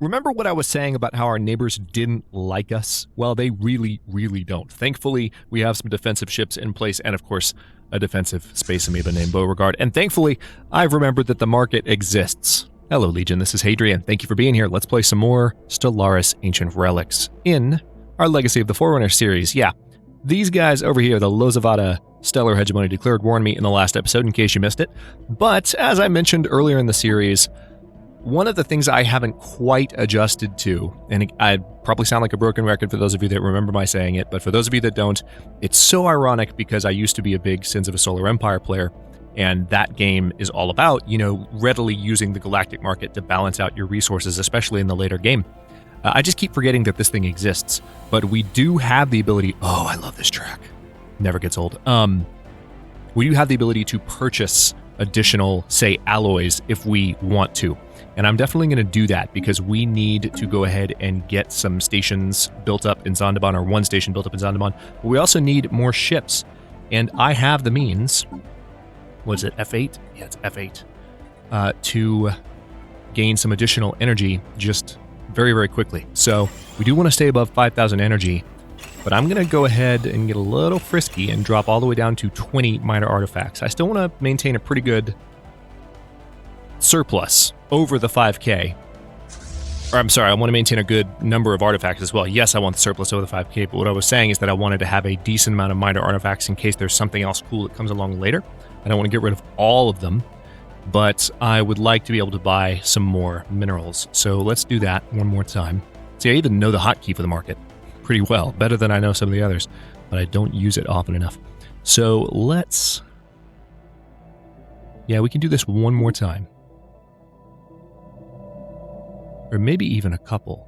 Remember what I was saying about how our neighbors didn't like us? Well, they really, really don't. Thankfully, we have some defensive ships in place and, of course, a defensive space amoeba named Beauregard. And thankfully, I've remembered that the market exists. Hello, Legion. This is Hadrian. Thank you for being here. Let's play some more Stellaris Ancient Relics in our Legacy of the Forerunners series. Yeah, these guys over here, the Lozavada Stellar Hegemony, declared war on me in the last episode, in case you missed it. But, as I mentioned earlier in the series, one of the things I haven't quite adjusted to, and I probably sound like a broken record for those of you that remember my saying it, but for those of you that don't, it's so ironic because I used to be a big Sins of a Solar Empire player, and that game is all about, readily using the galactic market to balance out your resources, especially in the later game. I just keep forgetting that this thing exists, but we do have the ability... Oh, I love this track. Never gets old. We do have the ability to purchase additional, say, alloys if we want to. And I'm definitely going to do that because we need to go ahead and get some stations built up in Zondaban, or one station built up in Zondaban. But we also need more ships. And I have the means, what is it, F8? Yeah, it's F8. To gain some additional energy just very, very quickly. So we do want to stay above 5,000 energy. But I'm going to go ahead and get a little frisky and drop all the way down to 20 minor artifacts. I still want to maintain a pretty good surplus over the 5K. Or I'm sorry, I want to maintain a good number of artifacts as well. Yes, I want the surplus over the 5K, but what I was saying is that I wanted to have a decent amount of minor artifacts in case there's something else cool that comes along later. I don't want to get rid of all of them, but I would like to be able to buy some more minerals. So let's do that one more time. See, I even know the hotkey for the market pretty well, better than I know some of the others, but I don't use it often enough. So let's... Yeah, we can do this one more time. Or maybe even a couple.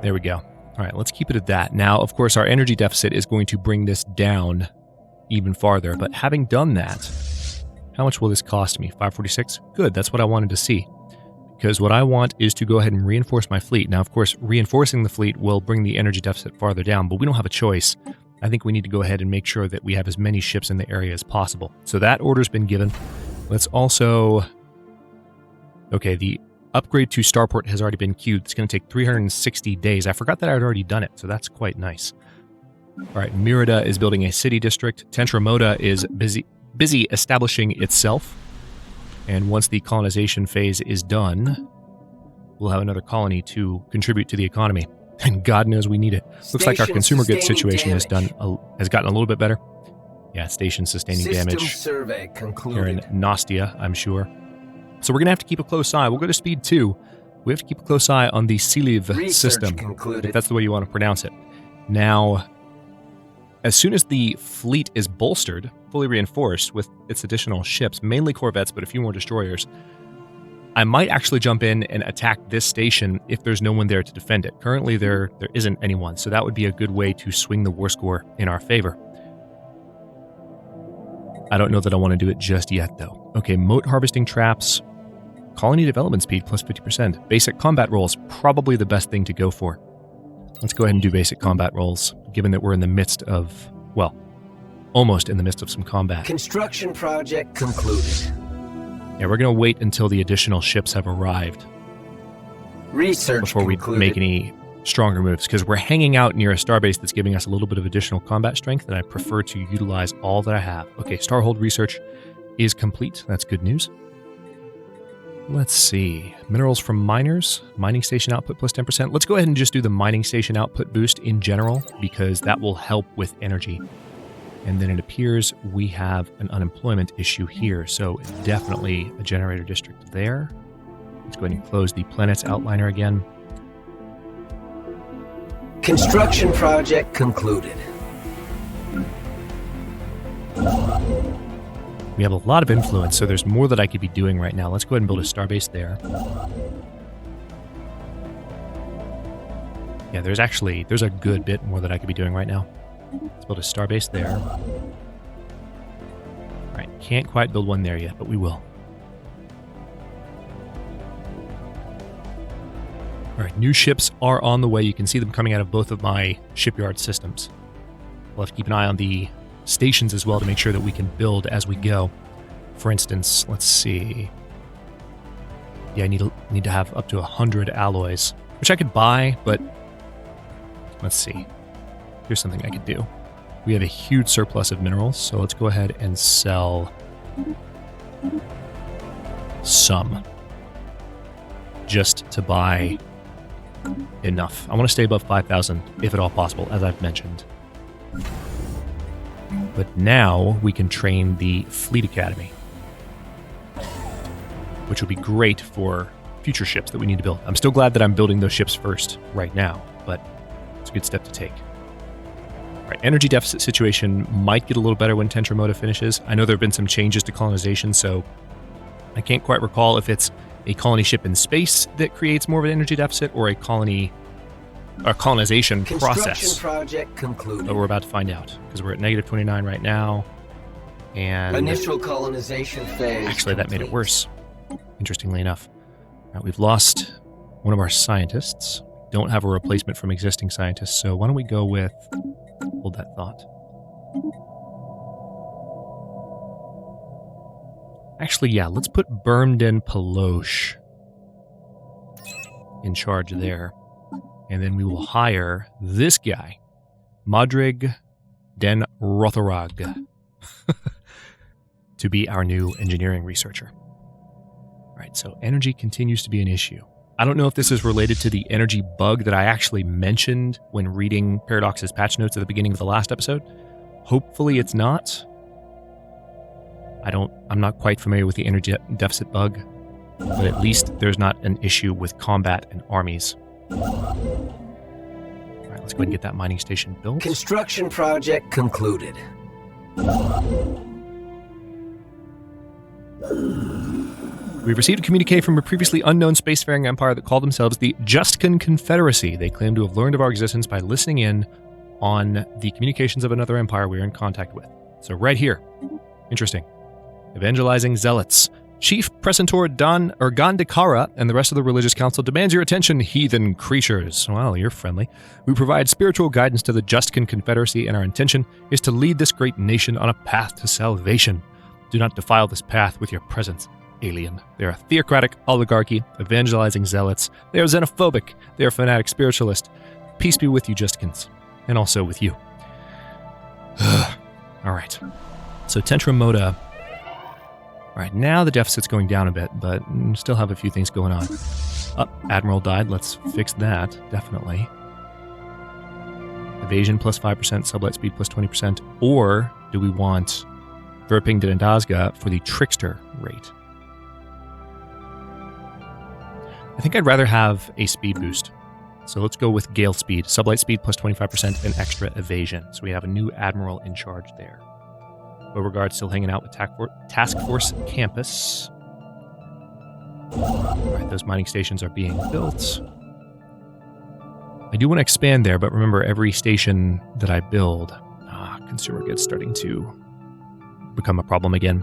There we go. All right, let's keep it at that. Now, of course, our energy deficit is going to bring this down even farther, but having done that, how much will this cost me? 546? Good, that's what I wanted to see. Because what I want is to go ahead and reinforce my fleet. Now, of course, reinforcing the fleet will bring the energy deficit farther down, but we don't have a choice. I think we need to go ahead and make sure that we have as many ships in the area as possible. So that order's been given. Let's also... Okay, the upgrade to Starport has already been queued. It's going to take 360 days. I forgot that I'd already done it, so that's quite nice. All right, Merida is building a city district. Tentramoda is busy establishing itself. And once the colonization phase is done, we'll have another colony to contribute to the economy. And God knows we need it. Looks like our consumer goods situation has gotten a little bit better. Yeah, station sustaining damage. Survey concluded. Here in Nostia, I'm sure. So we're going to have to keep a close eye. We'll go to speed 2. We have to keep a close eye on the Siliv system, if that's the way you want to pronounce it. Now, as soon as the fleet is bolstered, fully reinforced with its additional ships, mainly corvettes, but a few more destroyers, I might actually jump in and attack this station if there's no one there to defend it. Currently, there isn't anyone, so that would be a good way to swing the war score in our favor. I don't know that I want to do it just yet, though. Okay, moat harvesting traps, colony development speed plus 50%. Basic combat rolls, probably the best thing to go for. Let's go ahead and do basic combat rolls, given that we're in the midst of, well, almost in the midst of some combat. Construction project concluded. Yeah, we're going to wait until the additional ships have arrived Research before we concluded. make any stronger moves, because we're hanging out near a starbase that's giving us a little bit of additional combat strength, and I prefer to utilize all that I have. Okay, Starhold research is complete. That's good news. Let's see. Minerals from miners. Mining station output plus 10%. Let's go ahead and just do the mining station output boost in general, because that will help with energy. And then it appears we have an unemployment issue here, so definitely a generator district there. Let's go ahead and close the planet's outliner again. Construction project concluded. We have a lot of influence, so there's more that I could be doing right now. Let's go ahead and build a starbase there. Yeah, there's a good bit more that I could be doing right now. Let's build a starbase there. Alright, can't quite build one there yet, but we will. Alright, new ships are on the way. You can see them coming out of both of my shipyard systems. We'll have to keep an eye on the stations as well to make sure that we can build as we go. For instance, let's see. Yeah, I need to have up to 100 alloys, which I could buy, but let's see. Here's something I could do. We have a huge surplus of minerals, so let's go ahead and sell some just to buy enough. I want to stay above 5,000 if at all possible, as I've mentioned. But now we can train the Fleet Academy, which will be great for future ships that we need to build. I'm still glad that I'm building those ships first right now, but it's a good step to take. All right, energy deficit situation might get a little better when Tentramoda finishes. I know there have been some changes to colonization, so I can't quite recall if it's a colony ship in space that creates more of an energy deficit or a colonization process. Construction project concluded. But we're about to find out, because we're at negative 29 right now. And initial colonization phase. Actually, that made it complete. worse, interestingly enough. Now, we've lost one of our scientists. Don't have a replacement from existing scientists, so why don't we go with... Hold that thought. Actually, yeah, let's put Bermden Peloche in charge there. And then we will hire this guy, Modrig den Rotherag, to be our new engineering researcher. All right, so energy continues to be an issue. I don't know if this is related to the energy bug that I actually mentioned when reading Paradox's patch notes at the beginning of the last episode. Hopefully it's not. I'm not quite familiar with the energy deficit bug, but at least there's not an issue with combat and armies. All right, let's go ahead and get that mining station built. Construction project concluded. We've received a communique from a previously unknown spacefaring empire that called themselves the Justkan Confederacy. They claim to have learned of our existence by listening in on the communications of another empire we are in contact with. So right here. Interesting. Evangelizing zealots. Chief Precentor Gandhikara and the rest of the religious council demands your attention, heathen creatures. Well, you're friendly. We provide spiritual guidance to the Justkan Confederacy, and our intention is to lead this great nation on a path to salvation. Do not defile this path with your presence, alien. They are a theocratic oligarchy, evangelizing zealots. They are xenophobic. They are fanatic spiritualists. Peace be with you, Justkans, and also with you. All right. So Tentramoda. All right, now the deficit's going down a bit, but still have a few things going on. Admiral died. Let's fix that, definitely. Evasion plus 5%, sublight speed plus 20%. Or do we want Verping Dendazga for the Trickster rate? I think I'd rather have a speed boost. So let's go with Gale speed. Sublight speed plus 25% and extra evasion. So we have a new admiral in charge there. Beauregard still hanging out with Task Force Campus. All right, those mining stations are being built. I do want to expand there, but remember, every station that I build, consumer goods starting to become a problem again.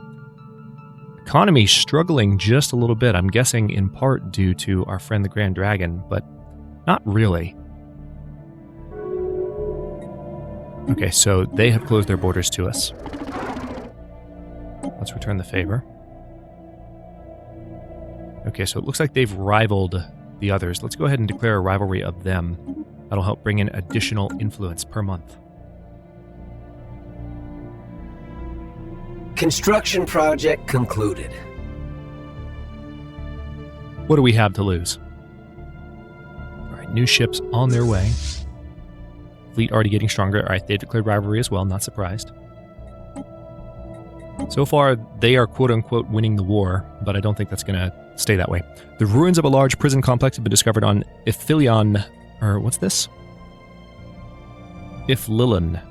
Economy struggling just a little bit. I'm guessing in part due to our friend the Grand Dragon, but not really. Okay, so they have closed their borders to us. Let's return the favor. Okay, so it looks like they've rivaled the others. Let's go ahead and declare a rivalry of them. That'll help bring in additional influence per month. Construction project concluded. What do we have to lose? All right, new ships on their way. Fleet already getting stronger. All right, they've declared rivalry as well, not surprised. So far, they are quote-unquote winning the war, but I don't think that's going to stay that way. The ruins of a large prison complex have been discovered on Ithilion, or what's this? Iflilin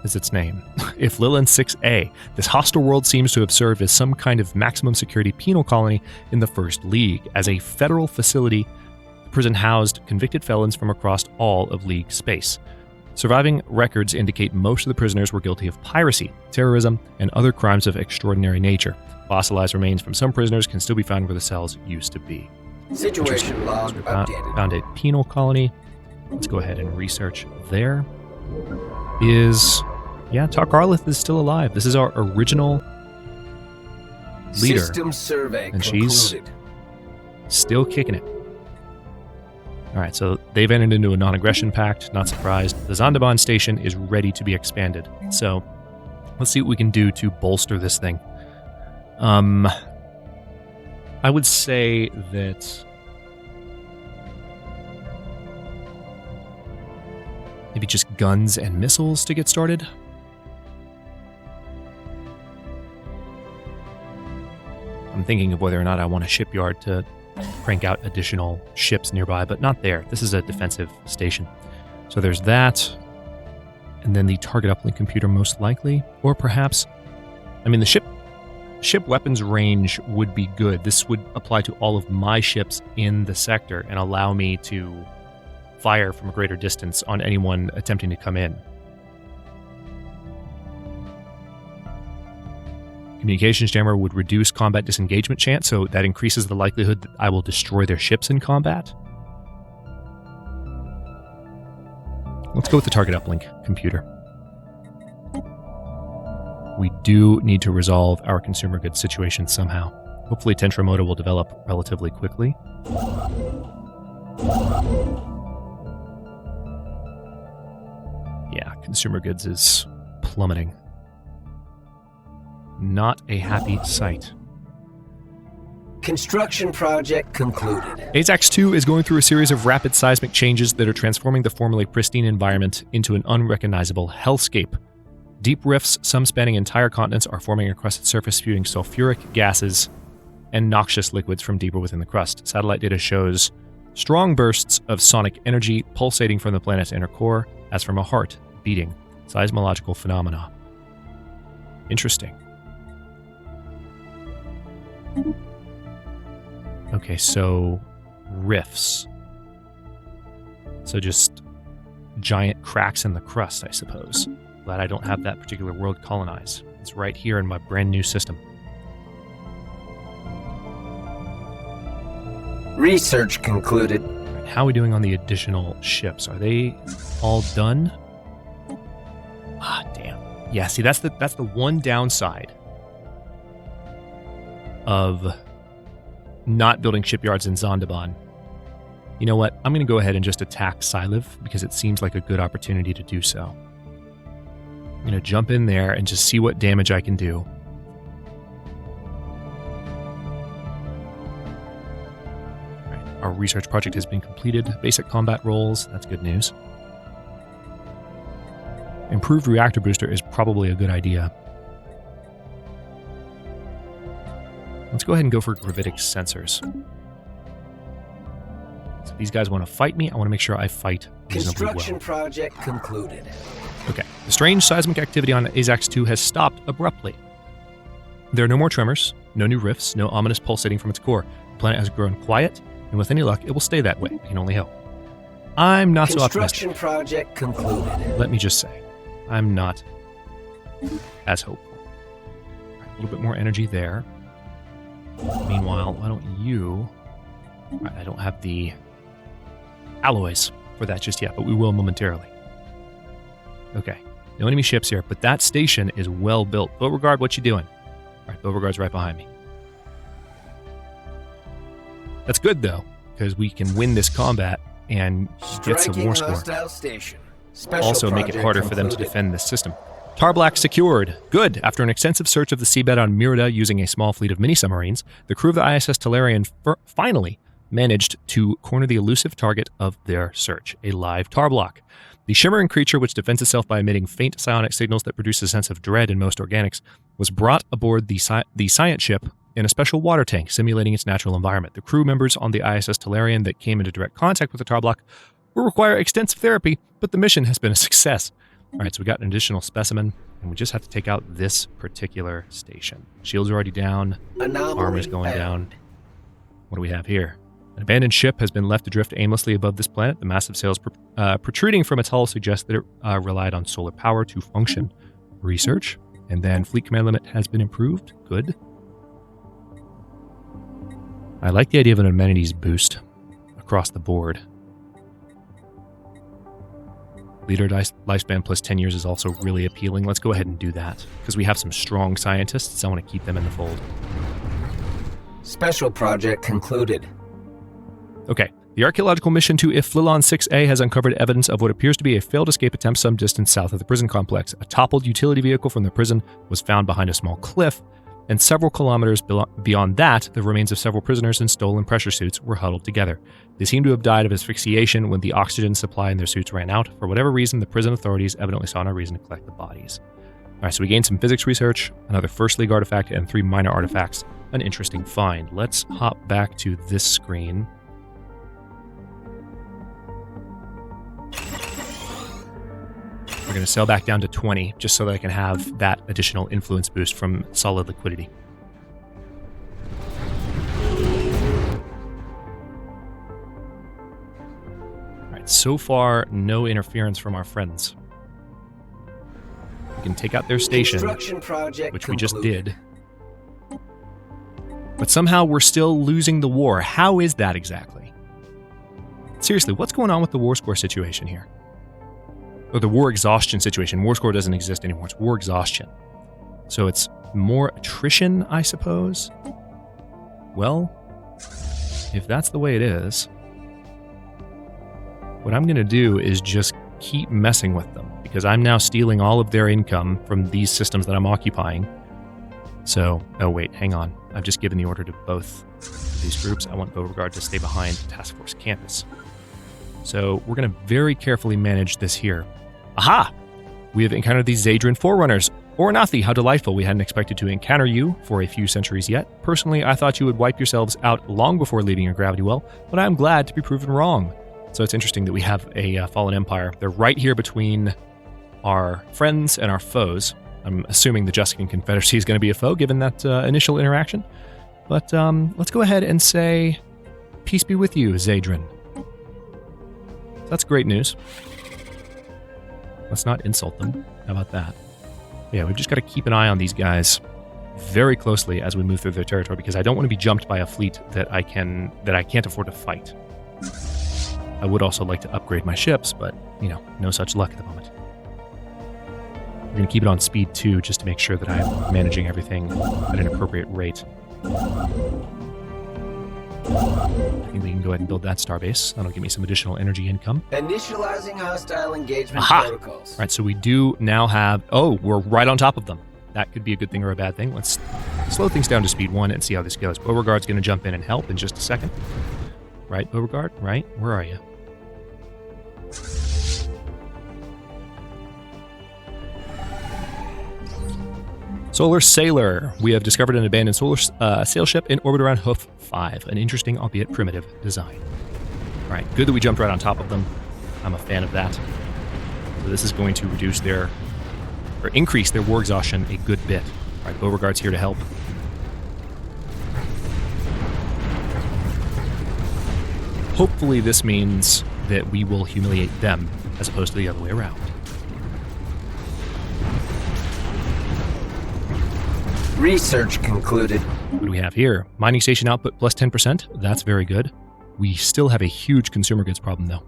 is its name. Iflilin 6A. This hostile world seems to have served as some kind of maximum security penal colony in the First League. As a federal facility, the prison housed convicted felons from across all of League space. Surviving records indicate most of the prisoners were guilty of piracy, terrorism, and other crimes of extraordinary nature. Fossilized remains from some prisoners can still be found where the cells used to be. Situation log updated. Found a penal colony. Let's go ahead and research there. Tarkarlith is still alive. This is our original leader. System survey and concluded. Still kicking it. All right, so they've entered into a non-aggression pact. Not surprised. The Zondervan station is ready to be expanded. So let's see what we can do to bolster this thing. I would say that maybe just guns and missiles to get started. I'm thinking of whether or not I want a shipyard to crank out additional ships nearby, but not there. This is a defensive station. So there's that. And then the target uplink computer most likely. Or perhaps, I mean, the ship weapons range would be good. This would apply to all of my ships in the sector and allow me to fire from a greater distance on anyone attempting to come in. Communications jammer would reduce combat disengagement chance, so that increases the likelihood that I will destroy their ships in combat. Let's go with the target uplink computer. We do need to resolve our consumer goods situation somehow. Hopefully Tentromoto will develop relatively quickly. Yeah, consumer goods is plummeting. Not a happy sight. Construction project concluded. AZAX 2 is going through a series of rapid seismic changes that are transforming the formerly pristine environment into an unrecognizable hellscape. Deep rifts, some spanning entire continents, are forming across its surface, spewing sulfuric gases and noxious liquids from deeper within the crust. Satellite data shows strong bursts of sonic energy pulsating from the planet's inner core, as from a heart beating. Seismological phenomena. Interesting. Okay, so rifts. So just giant cracks in the crust, I suppose. Glad I don't have that particular world colonized. It's right here in my brand new system. Research concluded. Right, how are we doing on the additional ships? Are they all done? Ah, damn. Yeah, see, that's the one downside of not building shipyards in Zondervan. You know what? I'm going to go ahead and just attack Syliv because it seems like a good opportunity to do so. I'm going to jump in there and just see what damage I can do. All right, our research project has been completed. Basic combat roles, that's good news. Improved reactor booster is probably a good idea. Let's go ahead and go for gravitic sensors. So these guys want to fight me. I want to make sure I fight reasonably well. Construction project concluded. Okay. The strange seismic activity on AZAX 2 has stopped abruptly. There are no more tremors, no new rifts, no ominous pulsating from its core. The planet has grown quiet, and with any luck, it will stay that way. I can only hope. I'm not so optimistic. Construction project concluded. Let me just say, I'm not as hopeful. Right, a little bit more energy there. Meanwhile, why don't you... Right, I don't have the alloys for that just yet, but we will momentarily. Okay, no enemy ships here, but that station is well built. Beauregard, what you doing? All right, Beauregard's right behind me. That's good, though, because we can win this combat and get some more score. Also make it harder for them to defend this system. Tarblack secured. Good. After an extensive search of the seabed on Merida using a small fleet of mini-submarines, the crew of the ISS Tellarian finally managed to corner the elusive target of their search, a live Tarblock. The shimmering creature, which defends itself by emitting faint psionic signals that produce a sense of dread in most organics, was brought aboard the science ship in a special water tank simulating its natural environment. The crew members on the ISS Tellarian that came into direct contact with the Tarblock will require extensive therapy, but the mission has been a success. All right, so we got an additional specimen, and we just have to take out this particular station. Shields are already down. Armor's going down. What do we have here? An abandoned ship has been left adrift aimlessly above this planet. The massive sails protruding from its hull suggest that it relied on solar power to function. Research. And then fleet command limit has been improved. Good. I like the idea of an amenities boost across the board. Leader lifespan plus 10 years is also really appealing. Let's go ahead and do that, because we have some strong scientists. I want to keep them in the fold. Special project concluded. Okay. The archaeological mission to Iflilon 6A has uncovered evidence of what appears to be a failed escape attempt some distance south of the prison complex. A toppled utility vehicle from the prison was found behind a small cliff, and several kilometers beyond that, the remains of several prisoners in stolen pressure suits were huddled together. They seem to have died of asphyxiation when the oxygen supply in their suits ran out. For whatever reason, the prison authorities evidently saw no reason to collect the bodies. All right, so we gained some physics research, another First League artifact, and 3 minor artifacts. An interesting find. Let's hop back to this screen. We're going to sail back down to 20, just so that I can have that additional influence boost from solid liquidity. All right, so far, no interference from our friends. We can take out their station, which we just did. But somehow we're still losing the war. How is that exactly? Seriously, what's going on with the war score situation here? Or the war exhaustion situation. War score doesn't exist anymore. It's war exhaustion. So it's more attrition, I suppose? Well, if that's the way it is, what I'm going to do is just keep messing with them, because I'm now stealing all of their income from these systems that I'm occupying. So, oh wait, hang on. I've just given the order to both of these groups. I want Beauregard to stay behind Task Force Campus. So we're going to very carefully manage this here. Aha! We have encountered these Hadrian Forerunners. Ornathi, how delightful. We hadn't expected to encounter you for a few centuries yet. Personally, I thought you would wipe yourselves out long before leaving your gravity well, but I'm glad to be proven wrong. So it's interesting that we have a fallen empire. They're right here between our friends and our foes. I'm assuming the Justican Confederacy is going to be a foe, given that initial interaction. But let's go ahead and say, peace be with you, Zadrin. That's great news. Let's not insult them. How about that? Yeah, we've just got to keep an eye on these guys very closely as we move through their territory, because I don't want to be jumped by a fleet that I can't afford to fight. I would also like to upgrade my ships, but, no such luck at the moment. We're going to keep it on speed 2 just to make sure that I'm managing everything at an appropriate rate. I think we can go ahead and build that starbase. That'll give me some additional energy income. Initializing hostile engagement Aha! protocols. All right, so we do now have... Oh, we're right on top of them. That could be a good thing or a bad thing. Let's slow things down to speed 1 and see how this goes. Beauregard's going to jump in and help in just a second. Right, Beauregard? Right? Where are you? Solar Sailor. We have discovered an abandoned solar sail ship in orbit around Hoof 5. An interesting, albeit primitive, design. All right, good that we jumped right on top of them. I'm a fan of that. So this is going to reduce or increase their war exhaustion a good bit. All right, Beauregard's here to help. Hopefully this means that we will humiliate them as opposed to the other way around. Research concluded. What do we have here? Mining station output plus 10%. That's very good. We still have a huge consumer goods problem, though.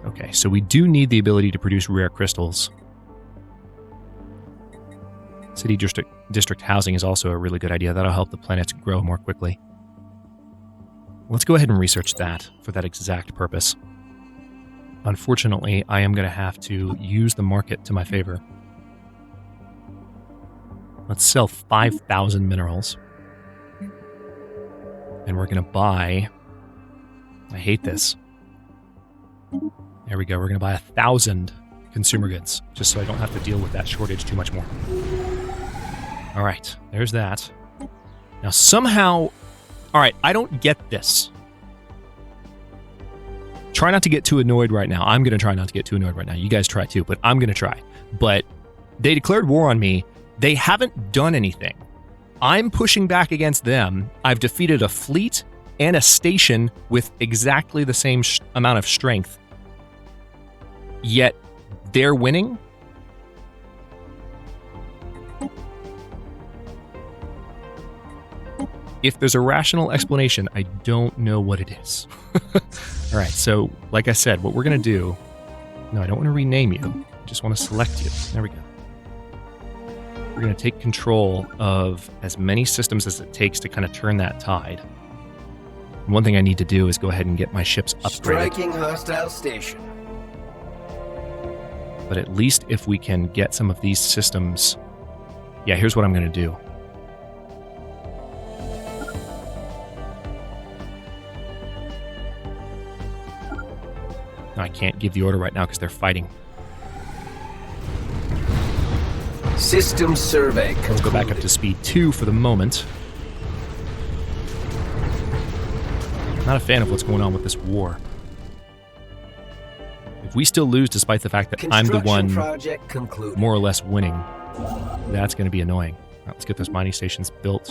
Okay, so we do need the ability to produce rare crystals. City district housing is also a really good idea. That'll help the planets grow more quickly. Let's go ahead and research that for that exact purpose. Unfortunately, I am going to have to use the market to my favor. Let's sell 5,000 minerals. And we're going to buy... I hate this. There we go. We're going to buy 1,000 consumer goods, just so I don't have to deal with that shortage too much more. All right, there's that. Now somehow... All right, I don't get this. Try not to get too annoyed right now. I'm going to try not to get too annoyed right now. You guys try too, but I'm going to try. But they declared war on me. They haven't done anything. I'm pushing back against them. I've defeated a fleet and a station with exactly the same amount of strength. Yet they're winning? If there's a rational explanation, I don't know what it is. All right, so like I said, what we're going to do... No, I don't want to rename you. I just want to select you. There we go. We're going to take control of as many systems as it takes to kind of turn that tide. And one thing I need to do is go ahead and get my ships upgraded. Striking hostile station. But at least if we can get some of these systems... Yeah, here's what I'm going to do. No, I can't give the order right now because they're fighting. System survey concluded. Let's go back up to speed 2 for the moment. Not a fan of what's going on with this war. If we still lose despite the fact that I'm the one more or less winning, that's going to be annoying. Right, let's get those mining stations built.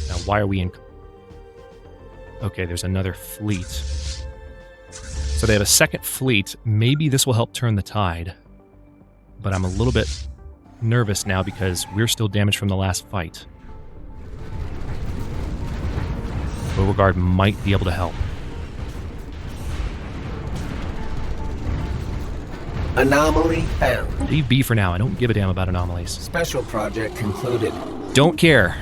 Now, why are we in... Okay, there's another fleet. So they have a second fleet. Maybe this will help turn the tide. But I'm a little bit nervous now because we're still damaged from the last fight. Beauregard might be able to help. Anomaly found. Leave B for now. I don't give a damn about anomalies. Special project concluded. Don't care.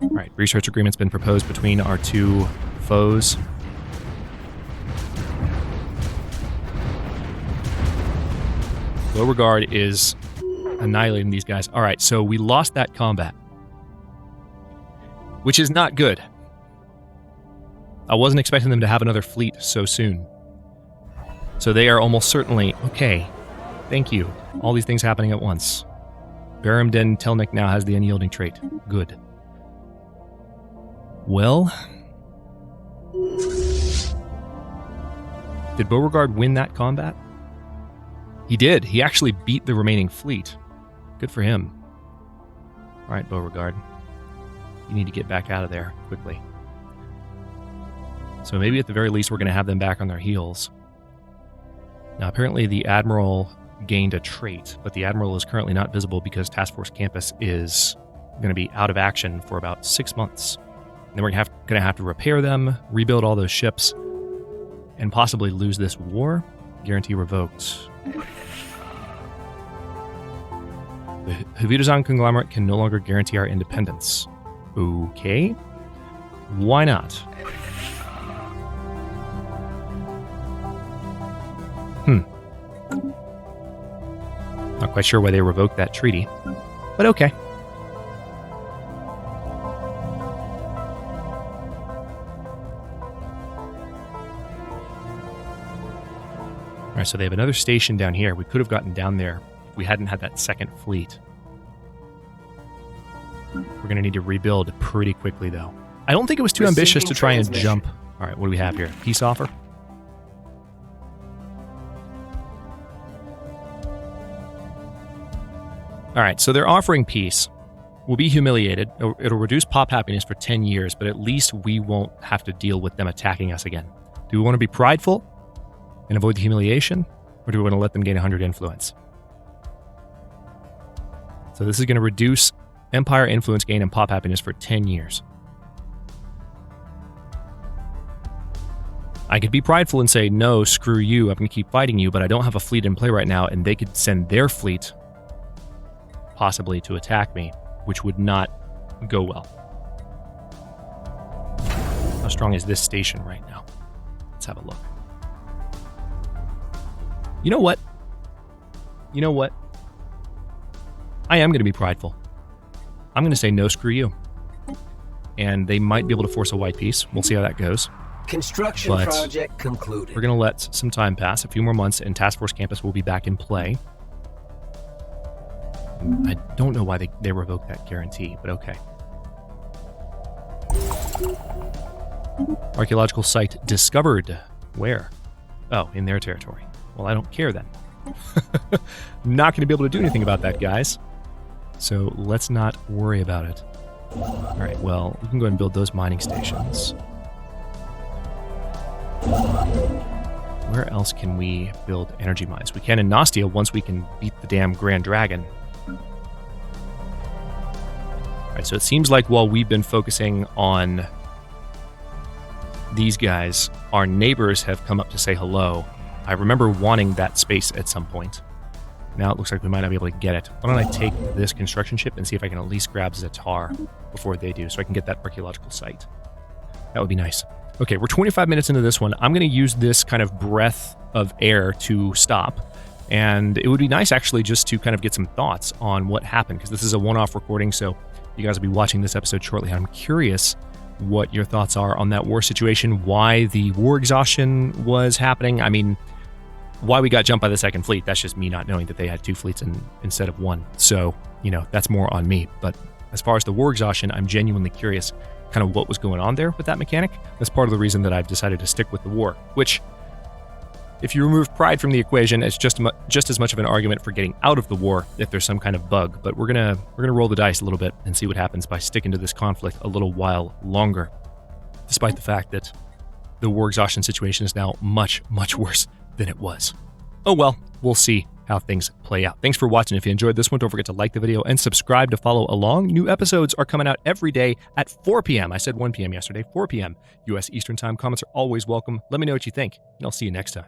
All right, research agreement's been proposed between our two foes. Beauregard is annihilating these guys. All right, so we lost that combat, which is not good. I wasn't expecting them to have another fleet so soon. So they are almost certainly... Okay, thank you. All these things happening at once. Baramden Telnik now has the unyielding trait. Good. Well... Did Beauregard win that combat? He did. He actually beat the remaining fleet. Good for him. All right, Beauregard. You need to get back out of there quickly. So maybe at the very least we're going to have them back on their heels. Now apparently the Admiral gained a trait, but the Admiral is currently not visible because Task Force Campus is going to be out of action for about 6 months. And then we're going to have to repair them, rebuild all those ships, and possibly lose this war. Guarantee revoked. The Hvidazan conglomerate can no longer guarantee our independence. Okay. Why not? Not quite sure why they revoked that treaty, but okay. All right, so they have another station down here. We could have gotten down there if we hadn't had that second fleet. We're going to need to rebuild pretty quickly, though. I don't think it was too ambitious to try and jump. All right, what do we have here? Peace offer? All right, so they're offering peace. We'll be humiliated. It'll reduce pop happiness for 10 years, but at least we won't have to deal with them attacking us again. Do we want to be prideful and avoid the humiliation, or do we want to let them gain 100 influence? So this is going to reduce Empire influence gain and pop happiness for 10 years. I could be prideful and say, no, screw you, I'm going to keep fighting you, but I don't have a fleet in play right now, and they could send their fleet possibly to attack me, which would not go well. How strong is this station right now? Let's have a look. You know what? I am going to be prideful. I'm going to say no, screw you. And they might be able to force a white peace. We'll see how that goes. Construction project concluded. We're going to let some time pass, a few more months, and Task Force Campus will be back in play. I don't know why they revoked that guarantee, but okay. Archaeological site discovered. Where? Oh, in their territory. Well, I don't care then. I'm not going to be able to do anything about that, guys. So let's not worry about it. All right, well, we can go ahead and build those mining stations. Where else can we build energy mines? We can in Nostia once we can beat the damn Grand Dragon. All right, so it seems like while we've been focusing on these guys, our neighbors, have come up to say hello. I remember wanting that space at some point. Now it looks like we might not be able to get it. Why don't I take this construction ship and see if I can at least grab Zatar before they do, so I can get that archaeological site. That would be nice. Okay, we're 25 minutes into this one. I'm going to use this kind of breath of air to stop. And it would be nice, actually, just to kind of get some thoughts on what happened, because this is a one-off recording, so you guys will be watching this episode shortly. I'm curious what your thoughts are on that war situation, why the war exhaustion was happening. I mean, why we got jumped by the second fleet, that's just me not knowing that they had 2 fleets instead of 1. So, that's more on me. But as far as the war exhaustion, I'm genuinely curious kind of what was going on there with that mechanic. That's part of the reason that I've decided to stick with the war, which, if you remove pride from the equation, it's just as much of an argument for getting out of the war if there's some kind of bug. But we're gonna roll the dice a little bit and see what happens by sticking to this conflict a little while longer, despite the fact that the war exhaustion situation is now much, much worse than it was. Oh well, we'll see how things play out. Thanks for watching. If you enjoyed this one, don't forget to like the video and subscribe to follow along. New episodes are coming out every day at 4 p.m. I said 1 p.m. yesterday, 4 p.m. U.S. Eastern Time. Comments are always welcome. Let me know what you think, and I'll see you next time.